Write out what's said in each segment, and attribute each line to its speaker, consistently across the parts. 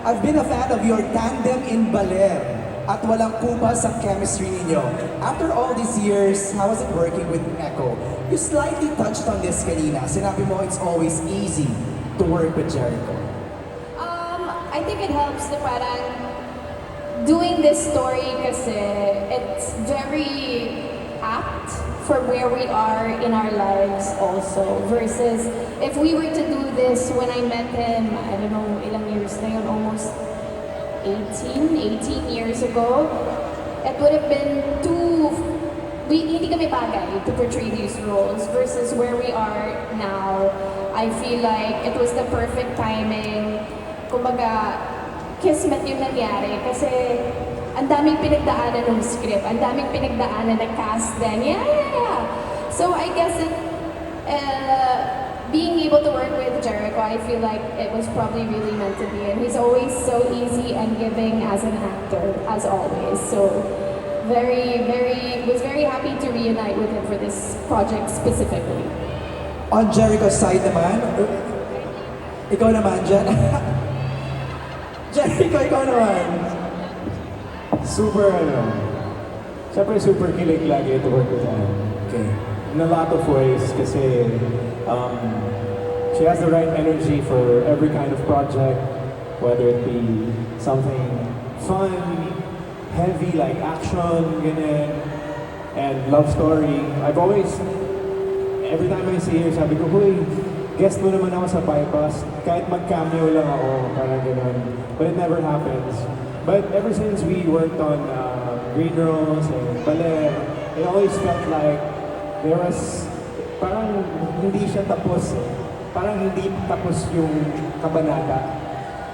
Speaker 1: I've been a fan of your tandem in Baler at walang kupas ang chemistry ninyo. After all these years, how was it working with Echo? You slightly touched on this kanina. Sinabi mo it's always easy to work with Jericho.
Speaker 2: I think it helps na parang doing this story kasi it's very apt for where we are in our lives also versus if we were to do this when I met him, I don't know, ilang years na yun, almost 18 years ago, it would have been hindi kami bagay to portray these roles versus where we are now. I feel like it was the perfect timing. Kumbaga, kismet yung nangyari kasi ang daming pinagdaanan ng script, ang daming pinagdaanan ng cast din. Yeah. So I guess being able to work with Jericho, I feel like it was probably really meant to be. And he's always so easy and giving as an actor, as always. So was very happy to reunite with him for this project specifically.
Speaker 1: On Jericho's side naman, ikaw naman dyan. Jericho, ikaw naman.
Speaker 3: Super, syempre super kilig lagi to work with Anne.
Speaker 1: Okay.
Speaker 3: In a lot of ways, kasi she has the right energy for every kind of project, whether it be something fun, heavy like action, ganyan, and love story. I've always, every time I see her, sabi ko, huy, guest mo naman ako sa bypass, kahit mag-cameo lang ako, parang gano'n. But it never happens. But ever since we worked on Green Rose and Ballet, it always felt like there was, parang hindi siya tapos eh. Parang hindi tapos yung kabanata.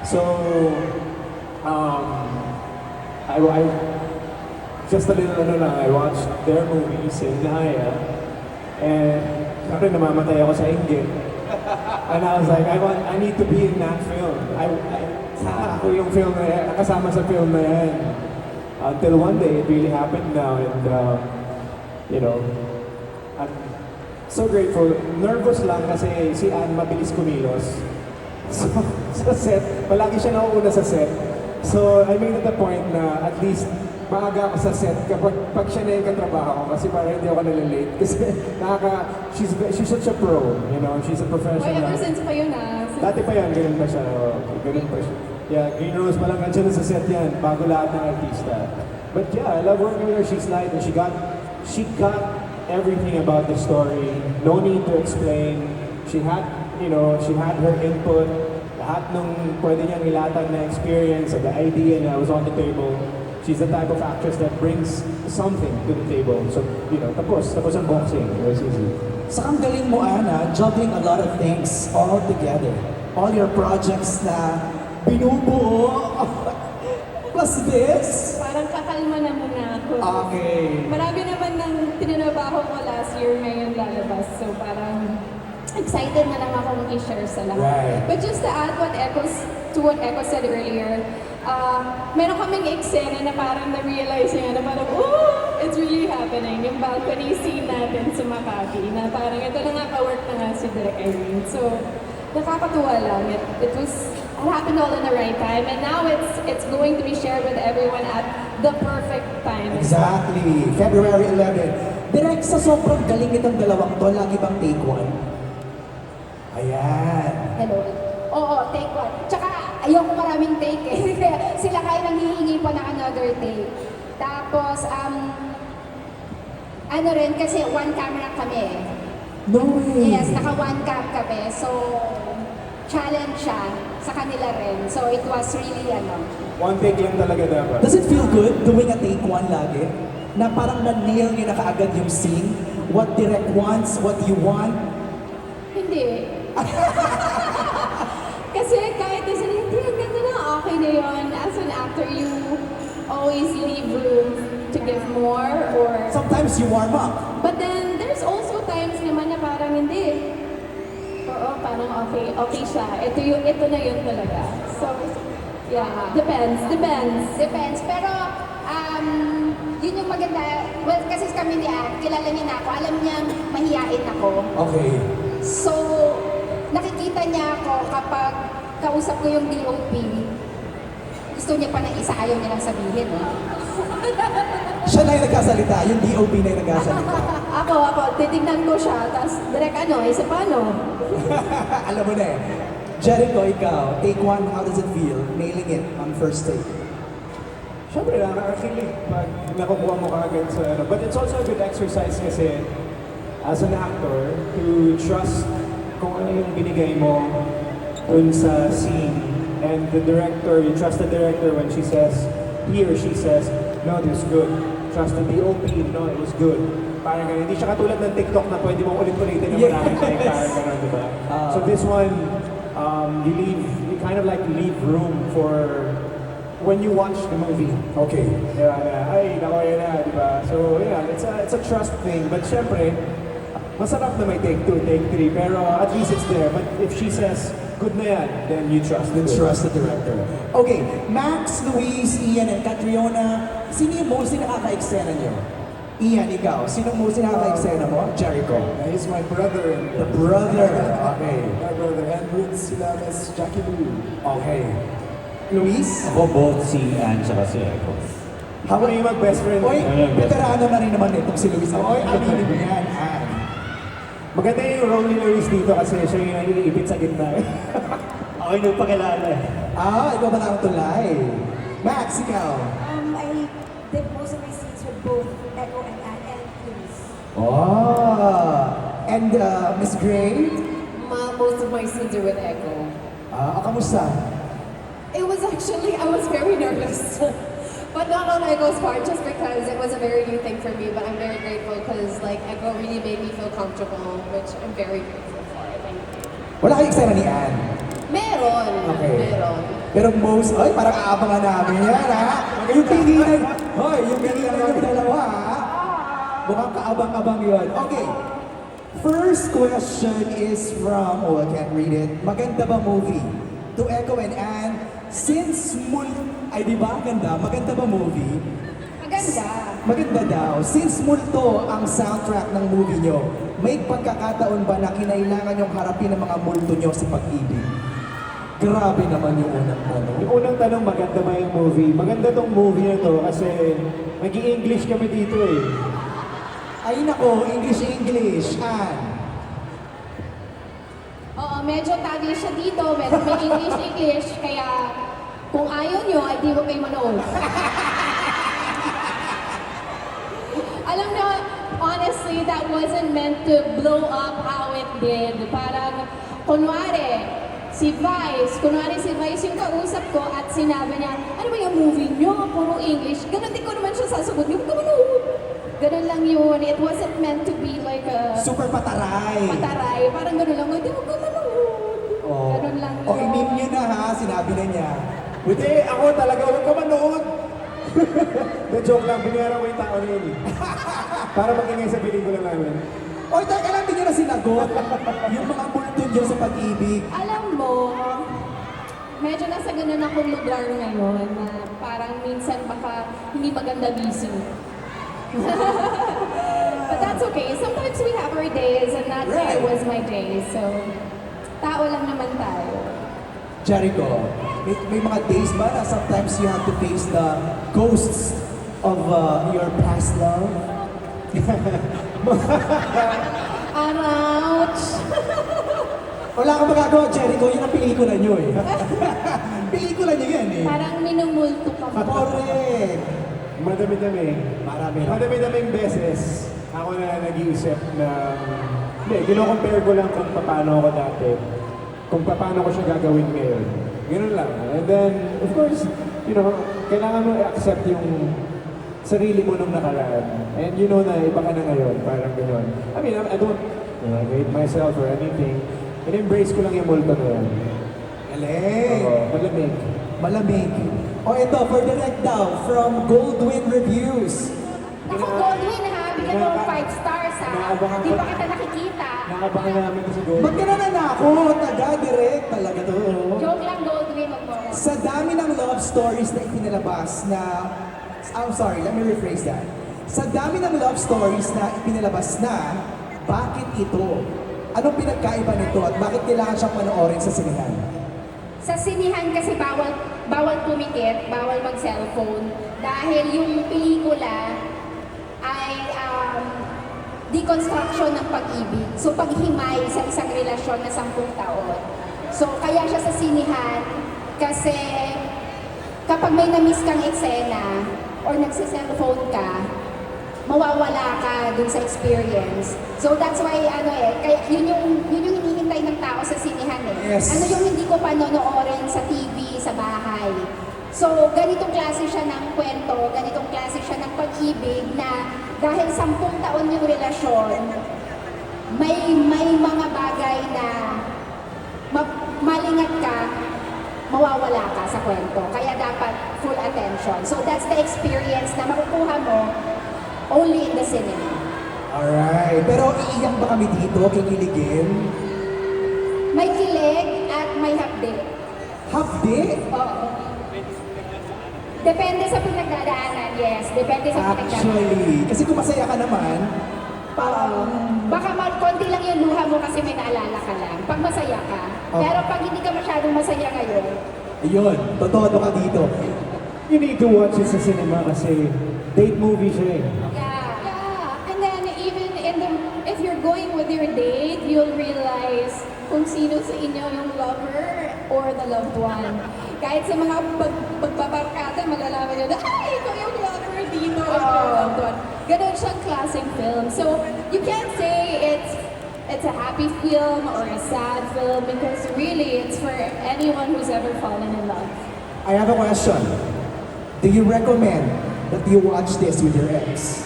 Speaker 3: So, I just a little I watched their movies in Naya, and siyempre namamatay ako sa inggit. And I was like, I need to be in that film. Sana ako yung film na yan, nakasama sa film na yan. Until one day, it really happened now, and you know, I'm so grateful. Nervous lang kasi si Anne mabilis kumilos. So, sa set, palagi siya nauuna sa set. So, I made it a point na at least maaga ako sa set kapag siya na yung katrabaho ko kasi parang hindi ako nalalate. Kasi she's such a pro, you know, she's a professional.
Speaker 2: Well, ever since pa yun
Speaker 3: Dati pa yan, ganun pa siya. Ganun pa siya. Yeah, Green Rose pa lang nandiyan sa set yan, bago lahat ng artista. But yeah, I love working with her. She's light and she got everything about the story. No need to explain. She had her input. Lahat nung pwede niyang ilatag na experience and the idea na was on the table. She's the type of actress that brings something to the table. So, you know, tapos ang boxing. It was easy.
Speaker 1: Sakang galing mo, Ana, juggling a lot of things all together. All your projects na binubuo. Plus this.
Speaker 2: Parang kakalma na muna ako.
Speaker 1: Okay.
Speaker 2: Marami naman ng tinanabaho ko last year ngayon lalabas. So parang excited na lang akong i-share sa lahat.
Speaker 1: Right.
Speaker 2: But just to add what Echo said earlier, meron kaming eksena na parang na-realize niya na parang, oh, it's really happening. Yung balcony scene natin sa Makati na parang ito na nga ka-work na nga si Direk Irene. So, nakakatuwa lang. It happened all in the right time and now it's going to be shared with everyone at the perfect time.
Speaker 1: Exactly. February 11. Direk, sa sobrang galing itong dalawang to, lagi bang take one? Ayan.
Speaker 4: Hello. Oo, take one. Tsaka, ayoko maraming take eh. Sila kayo nanghihingi pa ng another take. Tapos, ano rin, kasi one camera kami.
Speaker 1: No way.
Speaker 4: Yes, naka one cam kami. So, challenge siya sa kanila rin. So, it was really,
Speaker 3: One take lang talaga dapat.
Speaker 1: Does it feel good doing a take one lagi? Na parang na-nail niyo na kaagad yung scene? What Direk wants, what you want?
Speaker 2: Hindi. Kasi kahit na sila, hindi, ganda na, okay na yun. As an actor, you always leave room to give more or...
Speaker 1: Sometimes you warm up.
Speaker 2: But then, there's also times naman na parang hindi. Oo, parang okay siya. Ito na yun talaga. So, yeah, depends.
Speaker 4: Depends. Pero, yun yung maganda. Well, kasi kami ni Anne, kilala niya na ako. Alam niya mahihain ako.
Speaker 1: Okay.
Speaker 4: So, nakikita niya ako kapag kausap ko yung DOP. gusto niya pa ng isa, ayaw niya lang sabihin. No?
Speaker 1: Siya na yung nagkasalita, yung DOP na yung nagkasalita.
Speaker 2: Ako, titignan ko siya, tapos direct isa pa
Speaker 1: Alam mo na eh. Jericho, ikaw, take one, how does it feel? Nailing it on first take.
Speaker 3: Siyempre, nakakakilig pag nakukuha mo kaagad sa ano. But it's also a good exercise kasi as an actor to trust kung ano yung binigay mo dun sa scene. And the director, you trust the director when she says, he or she says, no, this is good. Trust the DOP, no, it was good. Parang ganun. Hindi siya katulad ng TikTok na pwede mong ulit-ulitin na maraming time. Parang ganun, di ba? So this one, you kind of like leave room for when you watch the movie.
Speaker 1: Okay.
Speaker 3: Diba, na, ay, nako yan na, di ba? So, yeah, it's a trust thing. But syempre, masarap na may take 2, take 3, pero at least it's there. But if she says, good na yan, then you trust
Speaker 1: Then
Speaker 3: it.
Speaker 1: trust the director. Okay, Max, Luis, Ian, and Catriona, sino yung mostly nakaka-eksena nyo? Ian, ikaw, sino mostly nakaka-eksena mo? Jericho.
Speaker 5: He's my brother.
Speaker 1: The brother. Okay.
Speaker 5: My brother. And with sila Miss Jackie Lou.
Speaker 1: Okay. Luis?
Speaker 6: Ako both si Anne tsaka si Echo.
Speaker 3: Ako na yung mag-best friend.
Speaker 1: Oy,
Speaker 6: Ayun,
Speaker 1: veterano na rin naman itong si Luis. Oy, aminin mo yan.
Speaker 3: Maganda yung role ni Luis dito kasi siya yung naiipit sa gitna.
Speaker 6: Ako yung nagpakilala eh.
Speaker 1: Ikaw ba lang tulay? Max, ikaw.
Speaker 7: I did most of my scenes with both Echo and Anne and Luis.
Speaker 1: Oh. And Miss Gray?
Speaker 2: Most of my scenes are with Echo.
Speaker 1: Kamusta?
Speaker 2: It was actually, I was very nervous. But not on Echo's part, just because it was a very new thing for me. But I'm very grateful because like Echo really made me feel comfortable, which I'm very grateful for. Thank you.
Speaker 1: Wala kayong eksena ni Anne?
Speaker 2: Meron.
Speaker 1: Okay.
Speaker 2: Meron.
Speaker 1: Pero most, parang aabangan namin yan, ha? Yung tinginan, yung tinginan yung dalawa, ha? Mukhang kaabang-abang yun. Okay. First question is from, I can't read it. Maganda ba movie? To Echo and Anne, since di ba? Maganda ba movie?
Speaker 4: Maganda.
Speaker 1: Maganda daw. Since multo ang soundtrack ng movie nyo, may pagkakataon ba na kinailangan yung harapin ang mga multo nyo sa pag-ibig? Grabe naman yung unang tanong.
Speaker 3: Yung unang tanong, maganda ba yung movie? Maganda tong movie na to kasi nag-i-English kami dito eh.
Speaker 1: Ay nako, English. Ann.
Speaker 2: Oo, medyo tagi siya dito, medyo may English, kaya kung ayaw nyo, ay di mo kayo manood. Alam nyo, honestly, that wasn't meant to blow up how it did. Parang, kunwari si Vice yung kausap ko at sinabi niya, ano ba yung movie nyo? Puro English. Ganon din ko naman siya sasagot, huwag ka manood. Ganon lang yun. It wasn't meant to be like a
Speaker 1: Super pataray.
Speaker 2: pataray. Parang ganon lang, hindi huwag ka manood. Ganon lang yun.
Speaker 1: I-meme nyo na ha, sinabi na niya.
Speaker 3: Hindi, ako talaga, huwag ka manood. The joke lang, binayaran ko yung tao na yun eh. Para magingay sa pelikula namin.
Speaker 1: Oy, teka lang, hindi nyo na sinagot. Yung mga multo nyo sa pag-ibig.
Speaker 2: Alam mo, medyo nasa ganun akong lugar ngayon na parang minsan baka hindi maganda gising. But that's okay. Sometimes we have our days and that day
Speaker 1: Right.
Speaker 2: was my day. So, tao lang naman tayo.
Speaker 1: Jericho, may mga days ba na sometimes you have to face the ghosts of your past love?
Speaker 2: Ouch!
Speaker 1: Wala kang magagawa, Jericho. Yun ang pelikula nyo eh. Pelikula nyo yan eh.
Speaker 2: Parang minumulto ka mo.
Speaker 1: Correct.
Speaker 3: Madami-dami.
Speaker 1: Marami na.
Speaker 3: Madami-daming beses ako na nag-iisip na hindi, kino-compare ko lang kung paano ako dati, kung paano ko siya gagawin ngayon. Ganun lang. And then, of course, kailangan mo i-accept yung sarili mo nung nakaraan. And you know na iba ka na ngayon, parang gano'n. I mean, I don't hate myself or anything. In-embrace ko lang yung multo na yan.
Speaker 1: Galing.
Speaker 3: Malamig.
Speaker 1: Malamig. O ito, for direct daw, from Goldwyn Reviews.
Speaker 4: Ako, Goldwyn ha, bigyan mo 5 stars ha.
Speaker 3: Naabangan
Speaker 4: Di
Speaker 3: ko.
Speaker 4: pa kita nakikita.
Speaker 3: Nakabangan namin ko sa
Speaker 1: Ba't
Speaker 3: goal.
Speaker 1: ka na nanako? Taga-direct talaga to.
Speaker 4: Joke lang, Goldwyn. Wag mo.
Speaker 1: Sa dami ng love stories na ipinalabas na... I'm sorry, let me rephrase that. Sa dami ng love stories na ipinalabas na, bakit ito? Anong pinagkaiba nito at bakit kailangan siyang panoorin sa sinehan?
Speaker 4: Sa sinihan kasi bawal pumikit, bawal mag-cellphone dahil yung pelikula ay deconstruction ng pag-ibig. So paghimay sa isang relasyon na 10 taon. So kaya siya sa sinihan kasi kapag may na-miss kang eksena or nagsa-cellphone ka, mawawala ka dun sa experience. So that's why kaya yun yung hinihintay ng tao sa sinihan eh.
Speaker 1: Yes.
Speaker 4: Ano yung hindi ko pa nonoorin sa TV, sa bahay. So ganitong klase siya ng kwento, ganitong klase siya ng pag-ibig na dahil 10 taon yung relasyon, may mga bagay na malingat ka, mawawala ka sa kwento. Kaya dapat full attention. So that's the experience na makukuha mo only in the cinema.
Speaker 1: Alright. Pero iiyak ba kami dito? Kikiligin?
Speaker 4: May kilig at may hapde.
Speaker 1: Hapde?
Speaker 4: Oo. Depende sa pinagdadaanan, yes. Depende sa pinagdadaanan.
Speaker 1: Actually. Kasi kung masaya ka naman, parang...
Speaker 4: Baka konti lang yung luha mo kasi may naalala ka lang. Pag masaya ka.
Speaker 1: Oh.
Speaker 4: Pero pag hindi ka masyadong masaya ngayon,
Speaker 1: Yun, totoo ka dito.
Speaker 3: You need to watch it sa cinema kasi date movie siya eh.
Speaker 2: Yeah, and then even if you're going with your date, you'll realize kung sino sa inyo yung lover or the loved one. Kahit sa mga pagbabarkada, malalaman nyo na, ay, ikaw yung lover dito or your loved one. Ganon siyang classic film. So, you can't say it's a happy film or a sad film because really it's for anyone who's ever fallen in love.
Speaker 1: I have a question. Do you recommend that you watch this with your ex?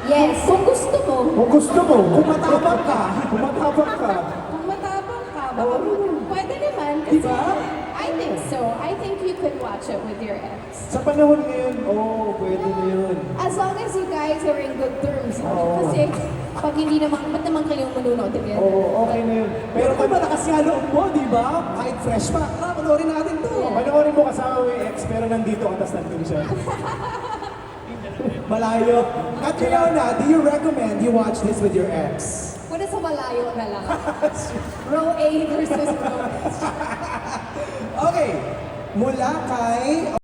Speaker 4: yes.
Speaker 2: Kung gusto mo,
Speaker 3: Kung gusto mo,
Speaker 1: Kung matapang ka,
Speaker 3: kung matapang ka,
Speaker 2: kung matapang ka, baka pwede naman. Kasi
Speaker 1: Diba?
Speaker 2: I think so. I think you could watch it with your ex.
Speaker 3: sa panahon ngayon, pwede na yun.
Speaker 2: As long as you guys are in good terms.
Speaker 3: Oo.
Speaker 2: Kasi pag hindi naman, ba't naman kayong manunood together?
Speaker 3: Okay na yun.
Speaker 1: pero kung malakas nga loob mo, di ba? Kahit fresh pa, panoorin natin to.
Speaker 3: Panoorin mo kasama mo yung ex pero nandito ka, tas nandun siya.
Speaker 1: Malayo. Catriona, do you recommend you watch this with your ex?
Speaker 2: Pwede sa malayo na lang. Row A versus row B.
Speaker 1: Okay, mula kay...